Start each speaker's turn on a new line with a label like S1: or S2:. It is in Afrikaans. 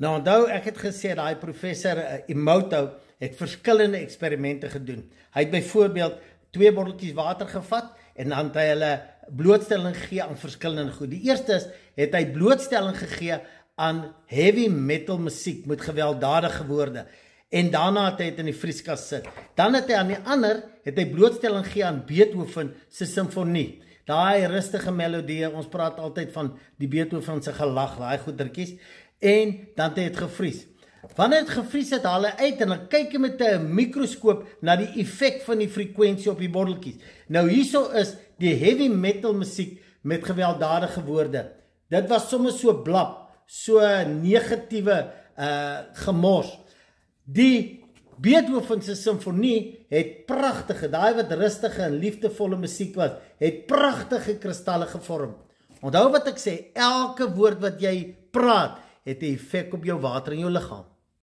S1: Nou onthou, ek het gesê daai professor Emoto het verskillende eksperimente gedoen. Hy het byvoorbeeld 2 botteltjies water gevat en dan het hy hulle blootstelling gegee aan verskillende goed. Die eerste is, het hy blootstelling gegee aan heavy metal musiek met gewelddadige woorde. En daarna het hy het in die vrieskas sit. Dan het hy aan die ander, het hy blootstelling gegee aan Beethoven se simfonie. Daai rustige melodieë, ons praat altyd van die Beethoven se gelag, daai goedertjies. En dan het hy het gevries. Wanneer het gevries het, haal hy uit en dan kyk hy met 'n mikroskoop na die effek van die frekwensie op die botteltjies. Nou hierso is die heavy metal musiek met gewelddadige woorde. Dit was soms so blap, so negatiewe gemors. Die Beethoven se simfonie het pragtige, daai wat rustige en liefdevolle musiek was, het pragtige kristalle gevorm. Onthou wat ek sê, elke woord wat jy praat, het 'n effek op jou water in jou liggaam.